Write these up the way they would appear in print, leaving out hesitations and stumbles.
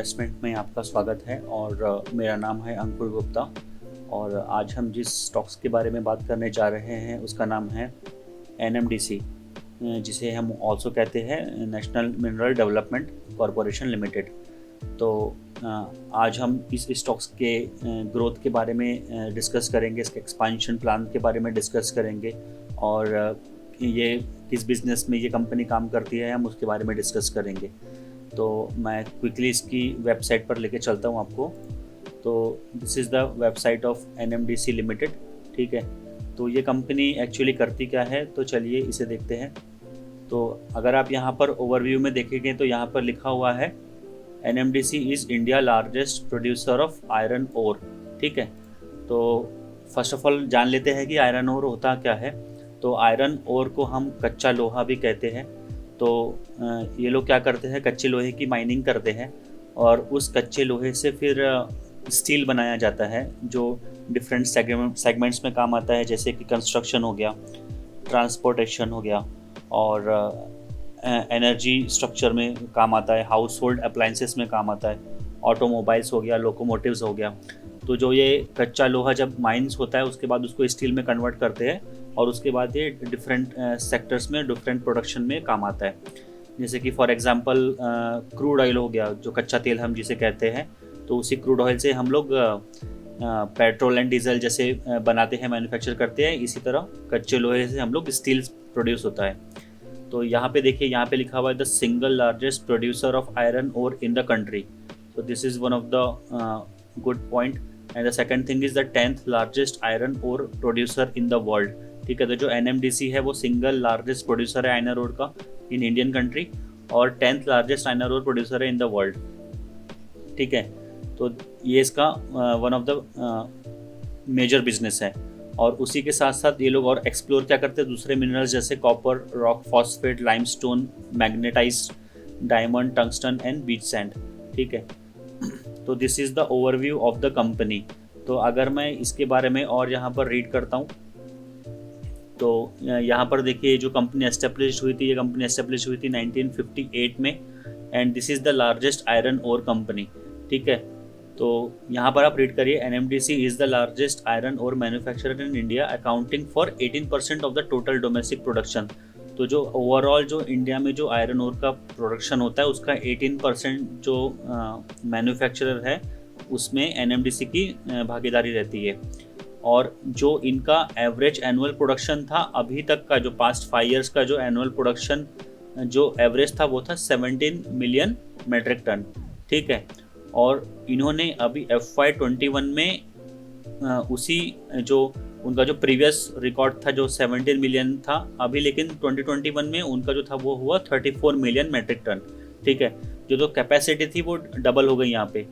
Investment में आपका स्वागत है और मेरा नाम है अंकुर गुप्ता। और आज हम जिस स्टॉक्स के बारे में बात करने जा रहे हैं उसका नाम है NMDC, जिसे हम ऑल्सो कहते हैं national mineral development corporation limited. तो आज हम इस स्टॉक्स के ग्रोथ के बारे में डिस्कस करेंगे, इसके एक्सपांशन प्लान के बारे में डिस्कस करेंगे और ये किस बिज़नेस में ये कंपनी काम करती है हम उसके बारे में डिस्कस करेंगे। तो मैं क्विकली इसकी वेबसाइट पर लेके चलता हूँ आपको। तो this is the website of NMDC limited, ठीक है। तो ये कंपनी एक्चुअली करती क्या है, तो चलिए इसे देखते हैं। तो अगर आप यहाँ पर ओवरव्यू में देखेंगे तो यहाँ पर लिखा हुआ है NMDC is India largest producer of iron ore, ठीक है। तो फर्स्ट ऑफ ऑल जान लेते हैं कि आयरन ओर होता क्या है। तो आयरन ओर को हम कच्चा लोहा भी कहते हैं। तो ये लोग क्या करते हैं, कच्चे लोहे की माइनिंग करते हैं और उस कच्चे लोहे से फिर स्टील बनाया जाता है जो डिफरेंट सेगमेंट्स में काम आता है, जैसे कि कंस्ट्रक्शन हो गया, ट्रांसपोर्टेशन हो गया और एनर्जी स्ट्रक्चर में काम आता है, हाउस होल्ड अप्लाइंसेस में काम आता है, ऑटोमोबाइल्स हो गया, लोकोमोटिव्स हो गया। तो जो ये कच्चा लोहा जब माइंस होता है उसके बाद उसको स्टील में कन्वर्ट करते हैं और उसके बाद ये डिफरेंट सेक्टर्स में डिफरेंट प्रोडक्शन में काम आता है। जैसे कि फॉर एग्जांपल क्रूड ऑयल हो गया, जो कच्चा तेल हम जिसे कहते हैं, तो उसी क्रूड ऑयल से हम लोग पेट्रोल एंड डीजल जैसे बनाते हैं, मैन्युफैक्चर करते हैं। इसी तरह कच्चे लोहे से हम लोग स्टील प्रोड्यूस होता है। तो यहाँ पे देखिए, यहाँ पे लिखा हुआ है the single largest producer of iron ore in the country. So this is one of the good point, and the second thing is the 10th largest iron ore producer in the world, ठीक है। तो जो NMDC है वो single largest producer है iron ore का in Indian country और 10th largest iron ओर producer है इन द वर्ल्ड, ठीक है। तो ये इसका one of the major business है। और उसी के साथ साथ ये लोग और एक्सप्लोर क्या करते हैं, दूसरे मिनरल्स जैसे copper, rock phosphate, limestone, magnetised diamond, tungsten and beach sand, ठीक है। तो this is the overview of the company. तो अगर मैं इसके बारे में और यहाँ पर रीड करता हूँ तो यहाँ पर देखिए, जो कंपनी एस्टेब्लिश हुई थी, ये कंपनी एस्टेब्लिश हुई थी 1958 में and this is the largest iron ore company, ठीक है। तो यहाँ पर आप रीड करिए, NMDC is the largest iron ore manufacturer in India accounting for 18% of the total domestic production. तो जो ओवरऑल जो इंडिया में जो आयरन ओर का प्रोडक्शन होता है उसका 18% जो मैन्युफैक्चरर है उसमें NMDC की भागीदारी रहती है। और जो इनका एवरेज एनुअल प्रोडक्शन था अभी तक का, जो पास्ट 5 इयर्स का जो एनुअल प्रोडक्शन जो एवरेज था वो था 17 मिलियन मेट्रिक टन, ठीक है। और इन्होंने अभी FY21 में उसी जो उनका जो प्रीवियस रिकॉर्ड था जो 17 मिलियन था अभी, लेकिन 2021 में उनका जो था वो हुआ 34 मिलियन मेट्रिक टन, ठीक है। जो कैपेसिटी थी वो डबल हो गई यहाँ पे।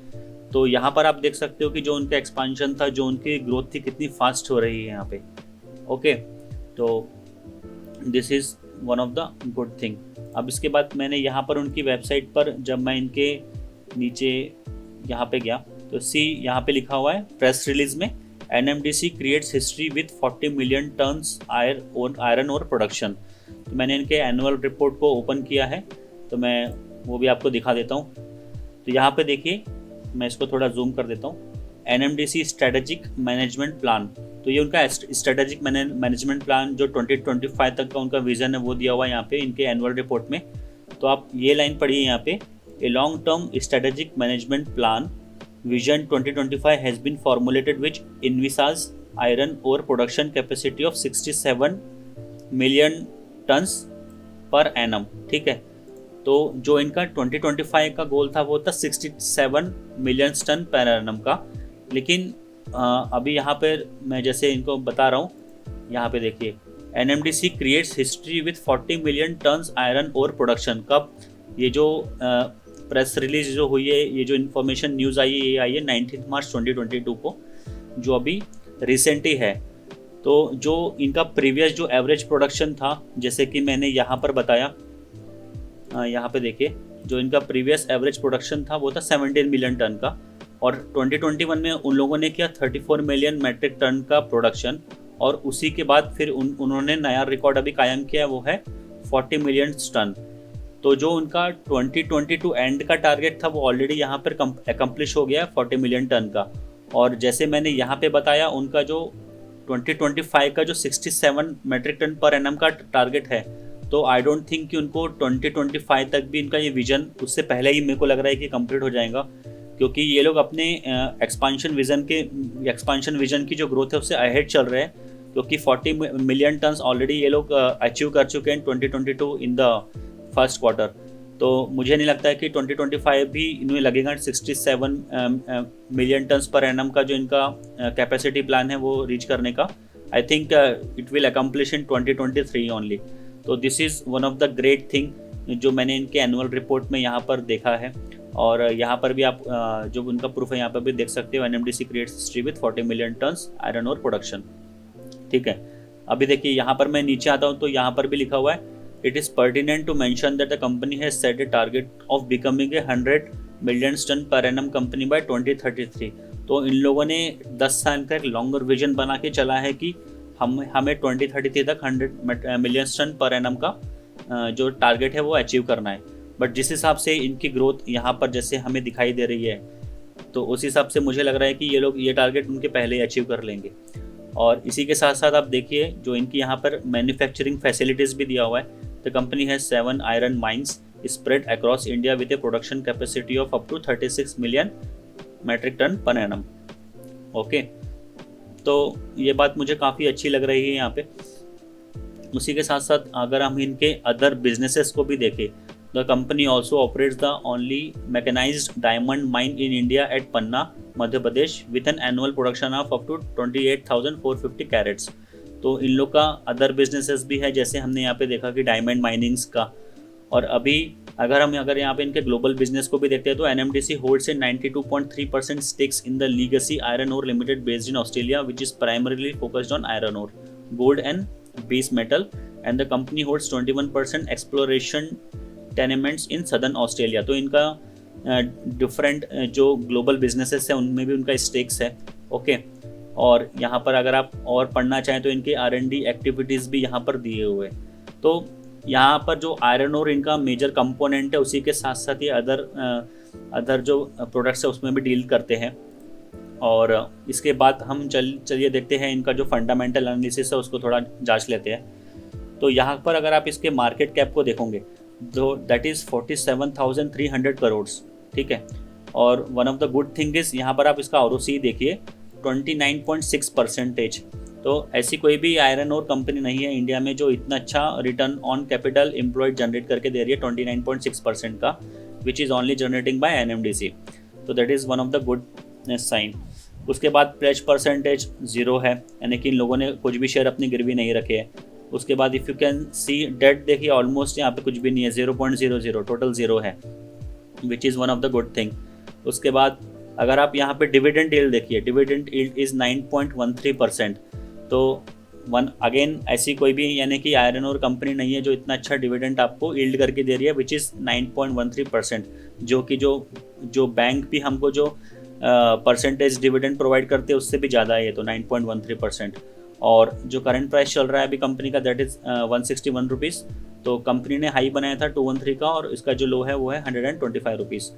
तो यहाँ पर आप देख सकते हो कि जो उनका एक्सपांशन था, जो उनकी ग्रोथ थी, कितनी फास्ट हो रही है यहाँ पे, ओके। तो this is one of the good thing. अब इसके बाद मैंने यहाँ पर उनकी वेबसाइट पर जब मैं इनके नीचे यहाँ पे गया तो यहाँ पे लिखा हुआ है प्रेस रिलीज में, NMDC creates history with 40 million tons iron ore production. तो मैंने इनके एनुअल रिपोर्ट को ओपन किया है, तो मैं वो भी आपको दिखा देता हूँ। तो यहाँ पे देखिए, मैं इसको थोड़ा जूम कर देता हूँ, NMDC स्ट्रेटेजिक मैनेजमेंट प्लान। तो ये उनका स्ट्रेटेजिक मैनेजमेंट प्लान जो 2025 तक का उनका विजन है वो दिया हुआ है यहाँ पे इनके एनुअल रिपोर्ट में। तो आप ये लाइन पढ़िए यहाँ पे, a long term strategic management plan Vision 2025 has been formulated which envisages iron ore production capacity of 67 million tons per annum, ठीक है। तो जो इनका 2025 का गोल था वो था 67 मिलियन टन पर एनम का। लेकिन अभी यहाँ पर मैं जैसे इनको बता रहा हूँ, यहाँ पे देखिए, NMDC creates history with 40 million tons iron ore production. कब ये जो प्रेस रिलीज जो हुई है, ये जो इन्फॉर्मेशन न्यूज़ आई है, ये आई है 19 मार्च 2022 को, जो अभी रिसेंट ही है। तो जो इनका प्रीवियस जो एवरेज प्रोडक्शन था, जैसे कि मैंने यहाँ पर बताया, यहाँ पे देखिए, जो इनका प्रीवियस एवरेज प्रोडक्शन था वो था 17 मिलियन टन का और 2021 में उन लोगों ने किया 34 मिलियन मेट्रिक टन का प्रोडक्शन। और उसी के बाद फिर उन्होंने नया रिकॉर्ड अभी कायम किया, वो है 40 मिलियन टन। तो जो उनका 2022 एंड का टारगेट था वो ऑलरेडी यहाँ पर अकम्प्लिश हो गया 40 मिलियन टन का। और जैसे मैंने यहाँ पे बताया उनका जो 2025 का जो 67 मेट्रिक टन पर एनम का टारगेट है, तो आई डोंट थिंक कि उनको 2025 तक भी इनका ये विजन, उससे पहले ही मेरे को लग रहा है कि कंप्लीट हो जाएगा, क्योंकि ये लोग अपने एक्सपांशन विजन की जो ग्रोथ है उससे अहेड चल रहे हैं, क्योंकि 40 मिलियन टन्स ऑलरेडी ये लोग अचीव कर चुके हैं 2022 इन द फर्स्ट क्वार्टर। तो मुझे नहीं लगता है कि 2025 भी इन्हें लगेगा 67 मिलियन टन्स पर एनम का जो इनका कैपेसिटी प्लान है वो रीच करने का। I think it will accomplish in 2023 only. तो this is one of the great thing जो मैंने इनके एनुअल रिपोर्ट में यहाँ पर देखा है। और यहाँ पर भी आप जो उनका प्रूफ है यहाँ पर भी देख सकते हो, NMDC creates history with 40 million tons iron ore production. ठीक है, अभी देखिए यहाँ पर मैं नीचे आता हूँ तो यहाँ पर भी लिखा हुआ है, it is pertinent to mention that the company has set a target of becoming a 100 million ton per annum company by 2033। तो इन लोगों ने 10 साल का एक लॉन्गर विजन बना के चला है कि हमें 2033 तक 100 मिलियन टन पर एनम का जो टारगेट है वो अचीव करना है। बट जिस हिसाब से इनकी ग्रोथ यहाँ पर जैसे हमें दिखाई दे रही है, तो उस हिसाब से मुझे लग रहा है कि ये लोग ये टारगेट उनके पहले ही अचीव कर लेंगे। और इसी के साथ साथ आप देखिए जो इनकी यहाँ पर मैन्युफैक्चरिंग फैसिलिटीज़ भी दिया हुआ है। The company has 7 iron mines spread across India with a production capacity of up to 36 million metric ton per annum. Okay, तो ये बात मुझे काफ़ी अच्छी लग रही है यहाँ पे। उसी के साथ साथ अगर हम इनके अदर बिजनेसेस को भी देखें, the company also operates the only mechanised diamond mine in India at Panna Madhya Pradesh with an annual production of up to 28,450 carats. तो इन लोग का अदर बिजनेसेस भी है, जैसे हमने यहाँ पे देखा कि डायमंड माइनिंग्स का। और अभी अगर यहाँ पे इनके ग्लोबल बिजनेस को भी देखते हैं तो NMDC holds a 92.3% stakes in the legacy iron ore limited based in Australia which is primarily focused on iron ore, gold and base metal, and the company holds 21% exploration tenements in southern Australia. तो इनका different जो global businesses है उनमें भी उनका stakes है। Okay, और यहाँ पर अगर आप और पढ़ना चाहें तो इनके R&D एक्टिविटीज़ भी यहाँ पर दिए हुए। तो यहाँ पर जो आयरन ओर इनका मेजर कंपोनेंट है, उसी के साथ साथ ये अदर जो प्रोडक्ट्स है उसमें भी डील करते हैं। और इसके बाद हम चलिए देखते हैं इनका जो फंडामेंटल एनालिसिस है उसको थोड़ा जांच लेते हैं। तो यहाँ पर अगर आप इसके मार्केट कैप को देखोगे तो दैट इज़ 47,300 करोड़। ठीक है, और one of the good thing is यहाँ पर आप इसका ROCE देखिए 29.6%। तो ऐसी कोई भी आयरन और कंपनी नहीं है इंडिया में जो इतना अच्छा return on capital employed generate करके दे रही है 29.6% का, which is only generating by NMDC. तो that is one of the good sign. उसके बाद प्लेज परसेंटेज 0 है, यानी कि इन लोगों ने कुछ भी शेयर अपनी गिरवी नहीं रखे हैं। उसके बाद if you can see debt देखिए ऑलमोस्ट यहाँ पे कुछ भी नहीं है, 0.00 टोटल 0 है, which is one of the good thing. उसके बाद अगर आप यहाँ पे डिविडेंड यील्ड देखिए, डिविडेंड यील्ड इज़ 9.13%। तो अगेन ऐसी कोई भी यानी कि आयरन और कंपनी नहीं है जो इतना अच्छा डिविडेंड आपको यील्ड करके दे रही है, विच इज़ 9.13%, जो कि जो बैंक भी हमको जो परसेंटेज डिविडेंड प्रोवाइड करते हैं उससे भी ज़्यादा है ये, तो 9.13%। और जो करंट प्राइस चल रहा है अभी कंपनी का दैट इज़ 161 रुपीज़। तो कंपनी ने हाई बनाया था 213 का, और इसका जो लो है वो है 125 रुपीज़।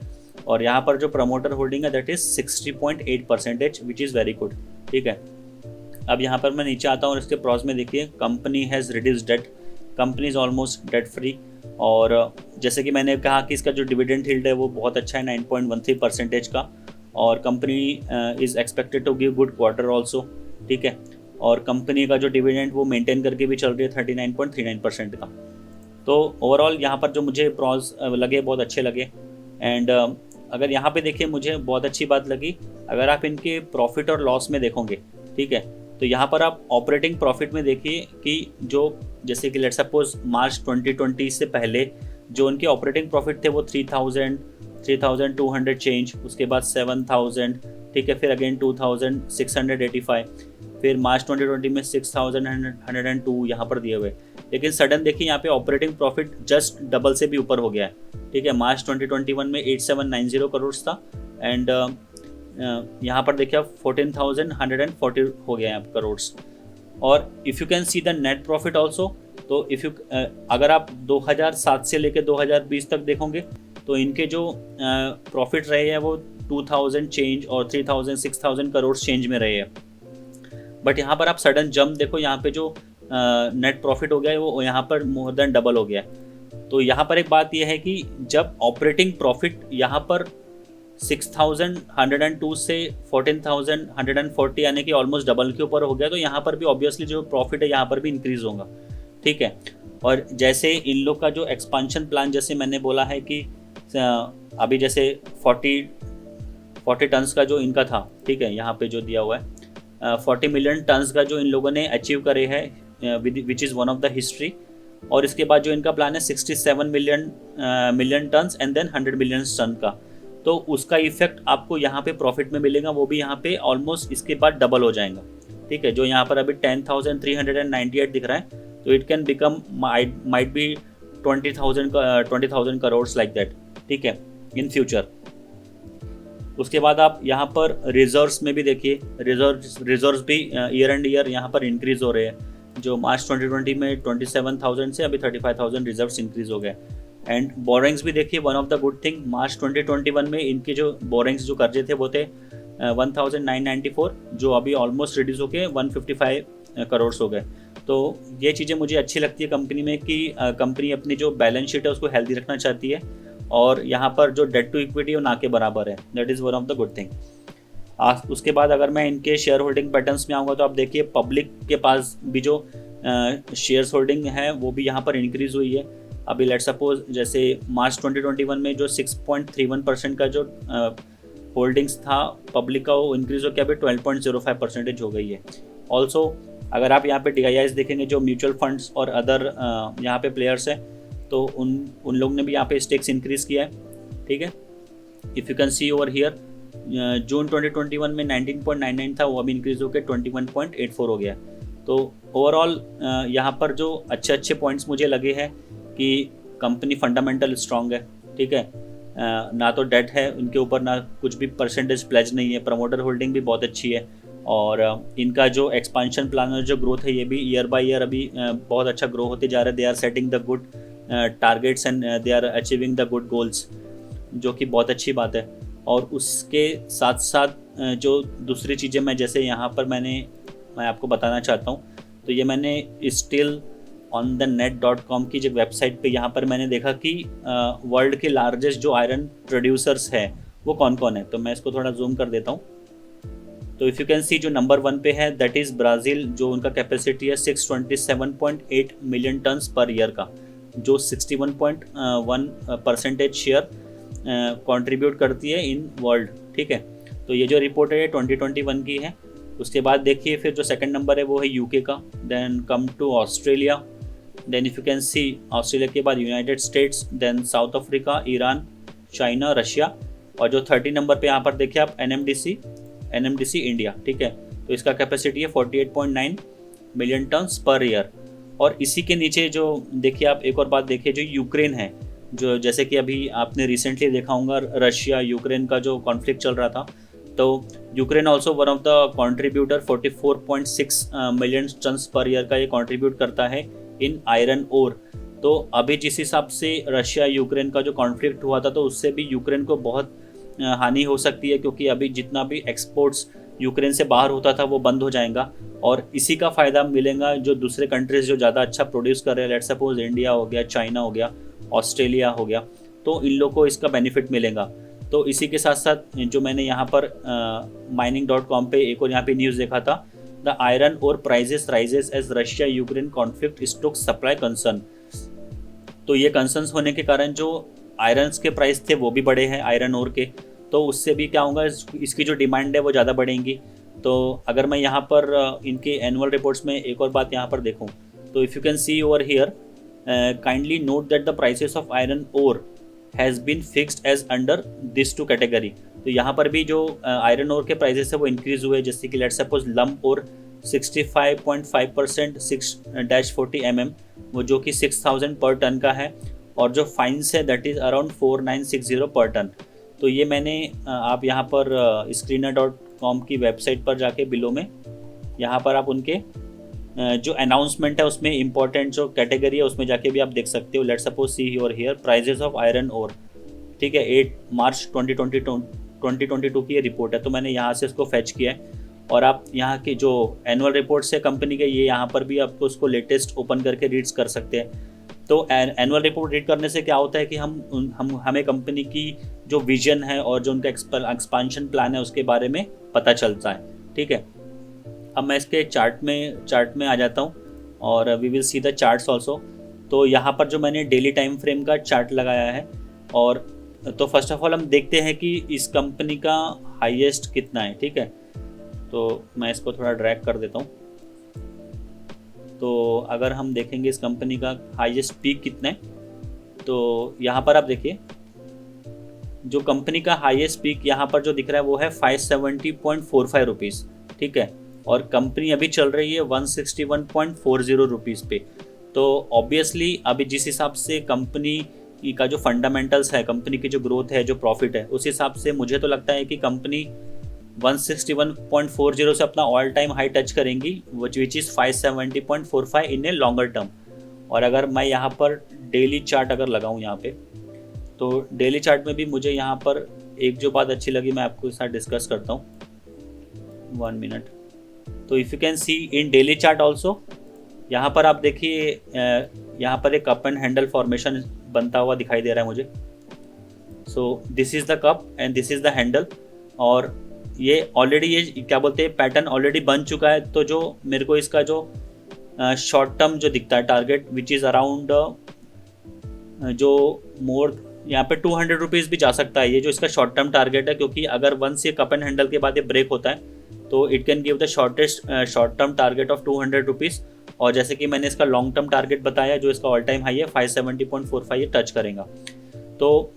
और यहाँ पर जो प्रमोटर होल्डिंग है that is 60.8%, which is very good. ठीक है, अब यहाँ पर मैं नीचे आता हूँ और इसके प्रॉस में देखिए, company has reduce debt, company is almost debt free. और जैसे कि मैंने कहा कि इसका जो डिविडेंड यील्ड है वो बहुत अच्छा है 9.13% का, और company is expected to give good quarter also. ठीक है, और कंपनी का जो डिविडेंड वो मेंटेन करके भी चल रही है 39.39% का। तो ओवरऑल यहाँ पर जो मुझे प्रॉस लगे बहुत अच्छे लगे। एंड अगर यहाँ पे देखिए मुझे बहुत अच्छी बात लगी, अगर आप इनके प्रॉफिट और लॉस में देखोगे, ठीक है, तो यहाँ पर आप ऑपरेटिंग प्रॉफिट में देखिए कि जो जैसे कि लेट्स सपोज मार्च 2020 से पहले जो उनके ऑपरेटिंग प्रॉफिट थे वो 3,200 चेंज, उसके बाद 7,000, ठीक है, फिर अगेन 2,685, फिर मार्च 2020 में 6,102 यहाँ पर दिए हुए। लेकिन सडन देखिए यहाँ पे ऑपरेटिंग प्रॉफिट जस्ट डबल से भी ऊपर हो गया है। ठीक है, मार्च 2021 में 8,790 करोड़ था, एंड यहाँ पर देखिए आप 14,140 हो गया है करोड़। और if you can see the net profit also, तो अगर आप 2007 से लेकर 2020 तक देखोगे तो इनके जो प्रॉफिट रहे हैं वो 2000 चेंज और 3000 6000 करोड़ चेंज में रहे हैं। बट यहाँ पर आप सडन जंप देखो, यहाँ पे जो नेट प्रॉफिट हो गया है वो यहाँ पर मोर देन डबल हो गया है। तो यहाँ पर एक बात यह है कि जब ऑपरेटिंग प्रॉफिट यहाँ पर 6102 से 14140 यानी कि ऑलमोस्ट डबल के ऊपर हो गया, तो यहाँ पर भी ऑब्वियसली जो प्रॉफिट है यहाँ पर भी इंक्रीज होगा, ठीक है। और जैसे इन लोग का जो एक्सपांशन प्लान, जैसे मैंने बोला है कि अभी जैसे 40 टन्स का जो इनका था, ठीक है, यहाँ पे जो दिया हुआ है 40 मिलियन टन्स का जो इन लोगों ने अचीव करे है which is one of the history. और इसके बाद जो इनका प्लान है 67 million tons and then 100 million ton का, तो उसका इफेक्ट आपको यहाँ पे प्रॉफिट में मिलेगा, वो भी यहाँ पे ऑलमोस्ट इसके बाद डबल हो जाएगा, ठीक है। जो यहाँ पर अभी 10,398 दिख रहा है, तो it can become might be 20,000 crore like that, ठीक है, इन फ्यूचर। उसके बाद आप यहाँ पर रिजर्व्स में भी देखिए, रिजर्व्स भी ईयर एंड ईयर यहाँ पर इंक्रीज हो रहे हैं। जो मार्च 2020 में 27,000 से अभी 35,000 रिजर्व्स इंक्रीज हो गए। एंड बोरिंग्स भी देखिए, one of the good thing, March 2021 में इनके जो बोरिंग्स जो कर्जे थे वो थे 1994, जो अभी ऑलमोस्ट रिड्यूस होके 155 करोड़ हो गए। तो ये चीज़ें मुझे अच्छी लगती है कंपनी में कि कंपनी अपनी जो बैलेंस शीट है उसको हेल्दी रखना चाहती है, और यहाँ पर जो डेट टू इक्विटी वो ना के बराबर है। That is one of the good thing. उसके बाद अगर मैं इनके शेयर होल्डिंग पैटर्न्स में आऊँगा तो आप देखिए पब्लिक के पास भी जो शेयर्स होल्डिंग है वो भी यहाँ पर इंक्रीज़ हुई है। अभी लेट सपोज जैसे मार्च 2021 में जो 6.31% का जो होल्डिंग्स था पब्लिक का, वो इंक्रीज़ होकर अभी 12.05% हो गई है। ऑल्सो अगर आप यहाँ पे DIIs देखेंगे, जो म्यूचुअल फंड्स और अदर यहाँ पे प्लेयर्स हैं, तो उन लोग ने भी यहाँ पे स्टेक्स इंक्रीज़ किया है, ठीक है। If you can see over here, June 2021 में 19.99 था, वो अभी इंक्रीज़ होकर 21.84 हो गया। तो ओवरऑल यहाँ पर जो अच्छे पॉइंट्स मुझे लगे हैं कि कंपनी फंडामेंटल स्ट्रॉन्ग है, ठीक है, ना तो डेट है उनके ऊपर, ना कुछ भी परसेंटेज प्लेज नहीं है, प्रमोटर होल्डिंग भी बहुत अच्छी है, और इनका जो एक्सपांशन प्लान और जो ग्रोथ है ये भी ईयर बाय ईयर अभी बहुत अच्छा ग्रो होते जा रहा है। They are setting the good targets and they are achieving the good goals, जो कि बहुत अच्छी बात है। और उसके साथ साथ जो दूसरी चीज़ें मैं जैसे यहाँ पर मैं आपको बताना चाहता हूँ, तो ये मैंने स्टिल ऑन द net.com की जो वेबसाइट पे यहाँ पर मैंने देखा कि वर्ल्ड के लार्जेस्ट जो आयरन प्रोड्यूसर्स है वो कौन कौन है। तो मैं इसको थोड़ा जूम कर देता हूँ। तो इफ़ यू कैन सी, जो नंबर 1 पे है दैट इज़ ब्राज़ील, जो उनका कैपेसिटी है 627.8 मिलियन टन्स पर ईयर का, जो 61.1% शेयर कंट्रीब्यूट करती है इन वर्ल्ड, ठीक है। तो ये जो रिपोर्ट है 2021 की है। उसके बाद देखिए फिर जो सेकंड नंबर है वो है यूके का, then come to Australia, then if you can see Australia के बाद United States, then South Africa, Iran, China, Russia, और जो 30 नंबर पे यहाँ पर देखिए आप NMDC इंडिया, ठीक है। तो इसका कैपेसिटी है 48.9 मिलियन टन्स पर ईयर। और इसी के नीचे जो देखिए आप एक और बात देखिए, जो यूक्रेन है, जो जैसे कि अभी आपने रिसेंटली देखा होगा रशिया यूक्रेन का जो कॉन्फ्लिक्ट चल रहा था, तो Ukraine also one of the contributor 44.6 million turns per year का ये कॉन्ट्रीब्यूट करता है इन आयरन ओर। तो अभी जिस हिसाब से रशिया यूक्रेन का जो कॉन्फ्लिक्ट हुआ था, तो उससे भी यूक्रेन को बहुत हानि हो सकती है, क्योंकि अभी जितना भी एक्सपोर्ट्स यूक्रेन से बाहर होता था वो बंद हो जाएगा, और इसी का फ़ायदा मिलेगा जो दूसरे कंट्रीज़ जो ज़्यादा अच्छा प्रोड्यूस कर रहे हैं, लेट्स सपोज इंडिया हो गया, चाइना हो गया, ऑस्ट्रेलिया हो गया, तो इन लोग को इसका बेनिफिट मिलेगा। तो इसी के साथ साथ जो मैंने यहाँ पर mining.com पे एक और यहाँ पे न्यूज़ देखा था, the iron ore prices rises as Russia Ukraine conflict stoke supply concern. तो ये कंसर्न्स होने के कारण जो आयरन्स के प्राइस थे वो भी बढ़े हैं आयरन ओर के, तो उससे भी क्या होगा, इसकी जो डिमांड है वो ज़्यादा बढ़ेंगी। तो अगर मैं यहाँ पर इनके एनुअल रिपोर्ट्स में एक और बात यहाँ पर देखूँ, तो if you can see over here, kindly note that the prices of iron ore has been fixed as under this two category. तो यहाँ पर भी जो आयरन ओर के प्राइसेस है वो इंक्रीज़ हुए, जैसे कि लेट्स सपोज लम्प और 65.5% 6-40 mm, वो जो कि 6000 पर टन का है, और जो फाइन्स है दैट इज़ अराउंड 4960 पर टन। तो ये मैंने आप यहाँ पर screener.com की वेबसाइट पर जाके बिलो में यहाँ पर आप उनके जो अनाउंसमेंट है उसमें इंपॉर्टेंट जो कैटेगरी है उसमें जाके भी आप देख सकते हो। Let's suppose see your here prices of iron ore, ठीक है, 8 मार्च 2022 की ये रिपोर्ट है। तो मैंने यहाँ से इसको फैच किया है और आप यहाँ की जो एनुअल रिपोर्ट्स है कंपनी के, ये यहाँ पर भी आपको उसको लेटेस्ट ओपन करके रीड्स कर सकते हैं। तो एनुअल रिपोर्ट रीड करने से क्या होता है कि हमें कंपनी की जो विजन है और जो उनका एक्सपांशन प्लान है उसके बारे में पता चलता है, ठीक है। अब मैं इसके चार्ट में आ जाता हूँ और we will see the charts also. तो यहाँ पर जो मैंने डेली टाइम फ्रेम का चार्ट लगाया है, और तो फर्स्ट ऑफ ऑल हम देखते हैं कि इस कंपनी का हाईएस्ट कितना है, ठीक है। तो मैं इसको थोड़ा ड्रैग कर देता हूँ। तो अगर हम देखेंगे इस कंपनी का हाईएस्ट पीक कितना है, तो यहाँ पर आप देखिए जो कंपनी का हाईएस्ट पीक यहाँ पर जो दिख रहा है वो है 570.45 रुपीज़, ठीक है। और कंपनी अभी चल रही है 161.40 रुपीज़ पे। तो ऑब्वियसली अभी जिस हिसाब से कंपनी का जो फंडामेंटल्स है, कंपनी की जो ग्रोथ है, जो प्रॉफिट है, उस हिसाब से मुझे तो लगता है कि कंपनी 161.40 से अपना ऑल टाइम हाई टच करेंगी, which is 570.45 in a longer term. और अगर मैं यहाँ पर डेली चार्ट अगर लगाऊँ यहाँ पे, तो डेली चार्ट में भी मुझे यहाँ पर एक जो बात अच्छी लगी मैं आपको साथ डिस्कस करता हूँ, 1 मिनट। तो if you can C in daily chart also, यहाँ पर आप देखिए यहाँ पर एक कप एंड हैंडल फॉर्मेशन बनता हुआ दिखाई दे रहा है मुझे। So this is the cup and this is the handle, और ये ऑलरेडी ये क्या बोलते हैं पैटर्न ऑलरेडी बन चुका है। तो जो मेरे को इसका जो शॉर्ट टर्म जो दिखता है टारगेट विच इज़ अराउंड जो मोर यहाँ पे 200 रुपीज़ भी जा सकता है, ये जो इसका शॉर्ट टर्म टारगेट है। क्योंकि अगर वंस ये कप एंड हैंडल के बाद ये ब्रेक होता है तो it can give the short term target of 200 rupees. और जैसे कि मैंने इसका लॉन्ग टर्म टारगेट बताया जो इसका ऑल टाइम हाई है 570.45 ये टच करेगा। तो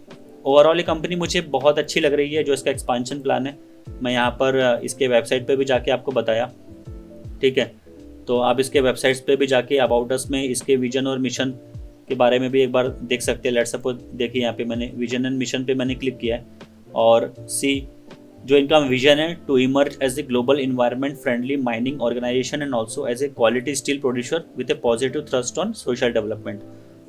ओवरऑल ये कंपनी मुझे बहुत अच्छी लग रही है। जो इसका एक्सपांशन प्लान है मैं यहाँ पर इसके वेबसाइट पे भी जाके आपको बताया, ठीक है। तो आप इसके वेबसाइट्स पे भी जाके अबाउट अस में इसके विजन और मिशन के बारे में भी एक बार देख सकते हैं। लेट्स सपोज देखिए यहाँ पे मैंने विजन एंड मिशन पे मैंने क्लिक किया है और सी जो इनका विजन है, to emerge as a global environment friendly mining organisation and also as a quality steel producer with a positive thrust on social development.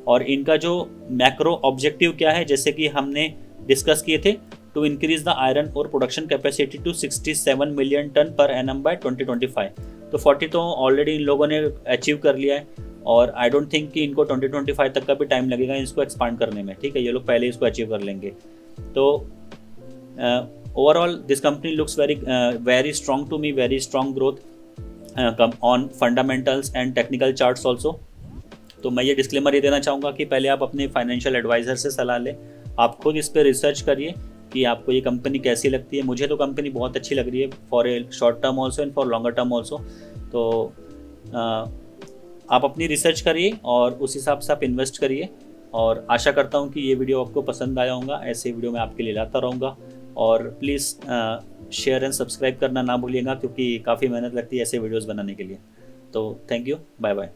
और इनका जो मैक्रो ऑब्जेक्टिव क्या है, जैसे कि हमने डिस्कस किए थे, to increase the iron ore production capacity to 67 million ton per annum by 2025। तो 40 तो ऑलरेडी इन लोगों ने अचीव कर लिया है और आई डोंट थिंक कि इनको 2025 तक का भी टाइम लगेगा इसको एक्सपांड करने में, ठीक है। ये लोग पहले इसको अचीव कर लेंगे। तो overall this company looks very strong to me, very strong growth on fundamentals and technical charts also. तो मैं ये डिस्क्लेमर ये देना चाहूँगा कि पहले आप अपने फाइनेंशियल एडवाइज़र से सलाह लें, आप खुद इस पर रिसर्च करिए कि आपको ये कंपनी कैसी लगती है। मुझे तो कंपनी बहुत अच्छी लग रही है for a short term also and for longer term also. तो आप अपनी रिसर्च करिए और उस हिसाब से आप इन्वेस्ट करिए। और आशा करता हूँ कि ये वीडियो आपको पसंद आया होगा। ऐसे वीडियो मैं आपके लिए लाता रहूँगा और प्लीज़ शेयर एंड सब्सक्राइब करना ना भूलिएगा क्योंकि काफ़ी मेहनत लगती है ऐसे वीडियोज़ बनाने के लिए। तो थैंक यू, बाय बाय।